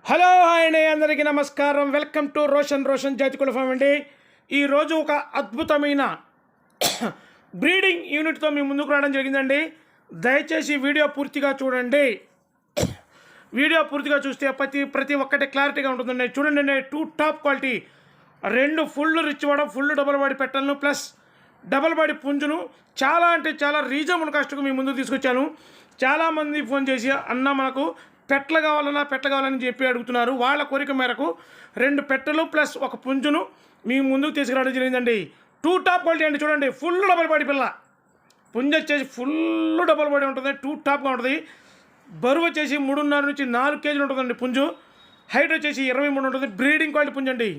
Hello hi అండి, అందరికీ నమస్కారం. వెల్కమ్ టు రోషన్ జాతికుల ఫామ్ అండి. ఈరోజు ఒక అద్భుతమైన బ్రీడింగ్ యూనిట్తో మీ ముందుకు రావడం జరిగిందండి. దయచేసి వీడియో పూర్తిగా చూడండి. వీడియో పూర్తిగా చూస్తే ప్రతి ఒక్కటి క్లారిటీగా ఉంటుందండి. చూడండి అండి, 2 టాప్ క్వాలిటీ, 2 ఫుల్ రిచ్ వాడ, ఫుల్ డబల్ బాడీ పెట్టలను ప్లస్ డబల్ బాడీ పుంజును చాలా అంటే చాలా రీజనబుల్ కాస్ట్కు మీ ముందుకు తీసుకొచ్చాను. చాలామంది ఫోన్ చేసి అన్న మనకు పెట్టలు కావాలని చెప్పి అడుగుతున్నారు. వాళ్ళ కోరిక మేరకు 2 పెట్టలు ప్లస్ ఒక పుంజును మీ ముందుకు తీసుకురావడం జరిగిందండి. 2 టాప్ క్వాలిటీ అండి. చూడండి, ఫుల్ డబల్ బాడీ పిల్ల. పుంజు వచ్చేసి ఫుల్ డబల్ బాడీ ఉంటుంది, 2 టాప్గా ఉంటుంది. బరువు వచ్చేసి 3.5 నుంచి 4 కేజీలు ఉంటుందండి పుంజు. హైట్ వచ్చేసి 23 ఉంటుంది. బ్రీడింగ్ క్వాలిటీ పుంజు అండి.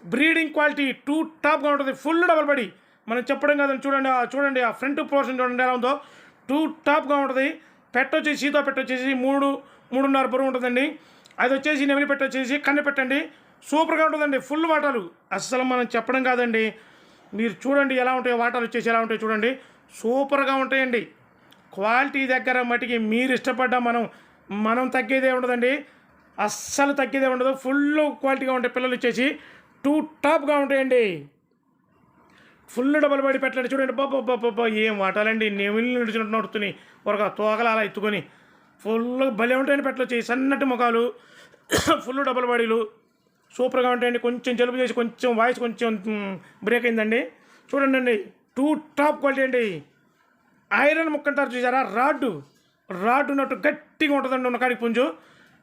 బ్రీడింగ్ క్వాలిటీ 2 టాప్గా ఉంటుంది, ఫుల్ డబల్ బాడీ. మనం చెప్పడం కాదండి. చూడండి ఆ ఫ్రంట్ పోర్షన్ చూడండి ఎలా ఉందో. 2 టాప్గా ఉంటుంది. పెట్టొచ్చేసి సీతో పెట్టొచ్చేసి 3.5 బరువు ఉంటుందండి. అది వచ్చేసి నెమిలి పెట్టొచ్చేసి కన్ను పెట్టండి. సూపర్గా ఉంటుందండి. ఫుల్ వాటాలు అస్సలు మనం చెప్పడం కాదండి. మీరు చూడండి ఎలా ఉంటాయో, వాటాలు వచ్చేసి ఎలా ఉంటాయో చూడండి. సూపర్గా ఉంటాయండి. క్వాలిటీ దగ్గర మటుకి మీరు ఇష్టపడ్డా మనం తగ్గేదే ఉండదండి. అస్సలు తగ్గేదే ఉండదు. ఫుల్ క్వాలిటీగా ఉంటాయి పిల్లలు వచ్చేసి. 2 టాప్గా ఉంటాయండి. ఫుల్ డబల్ బాడీ పెట్టండి. చూడండి బాబా ఏం వాటాలండి. నెమిలి నడిచినట్టు నడుతున్నాయి. ఒక తోకలు అలా ఎత్తుకొని ఫుల్ భలే ఉంటాయండి. పెట్టలు వచ్చి సన్నటి ముఖాలు, ఫుల్ డబల్ బాడీలు సూపర్గా ఉంటాయండి. కొంచెం జలుబు చేసి కొంచెం వాయిస్ కొంచెం బ్రేక్ అయిందండి. చూడండి అండి, 2 టాప్ క్వాలిటీ అండి. ఐరన్ ముక్క అంటారు చూసారా, రాడ్డు ఉన్నట్టు గట్టిగా ఉంటుందండి. ఉన్నకాడికి పుంజు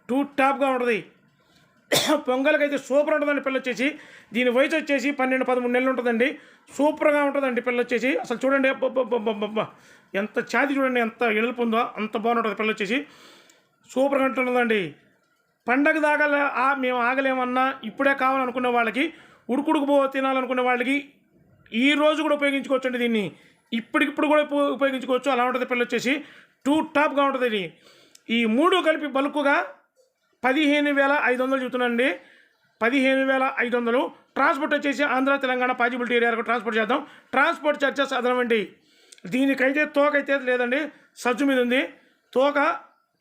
2 టాప్గా ఉంటుంది. పొంగల్కైతే సూపర్ ఉంటుందండి పిల్ల వచ్చేసి. దీని వయసు వచ్చేసి 12-13 నెలలు ఉంటుందండి. సూపర్గా ఉంటుందండి పిల్ల వచ్చేసి. అసలు చూడండి ఎంత ఛాతి చూడండి, ఎంత ఎలుపు ఉందో అంత బాగుంటుంది పిల్ల వచ్చేసి. సూపర్గా ఉంటుందండి. పండగ దాకా మేము ఆగలేమన్నా ఇప్పుడే కావాలనుకునే వాళ్ళకి, ఉడుకుడుకు తినాలనుకునే వాళ్ళకి ఈ రోజు కూడా ఉపయోగించుకోవచ్చు అండి. దీన్ని ఇప్పటికిప్పుడు కూడా ఉపయోగించుకోవచ్చు. అలా ఉంటుంది పిల్ల వచ్చేసి. 2 టాప్గా ఉంటుంది. ఈ 3 కలిపి బల్కుగా 15,500 చెబుతున్నానండి. 15,500. ట్రాన్స్పోర్ట్ వచ్చేసి ఆంధ్ర తెలంగాణ పాజిబిలిటీ ఏరియాకు ట్రాన్స్పోర్ట్ చేద్దాం. ట్రాన్స్పోర్ట్ చార్జెస్ అదనమండి. దీనికైతే తోక అయితే లేదండి, సజ్జు మీద ఉంది. తోక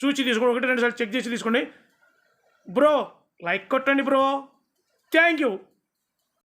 చూసి తీసుకోండి, 1-2 సార్లు చెక్ చేసి తీసుకోండి. బ్రో లైక్ కొట్టండి బ్రో. Thank you.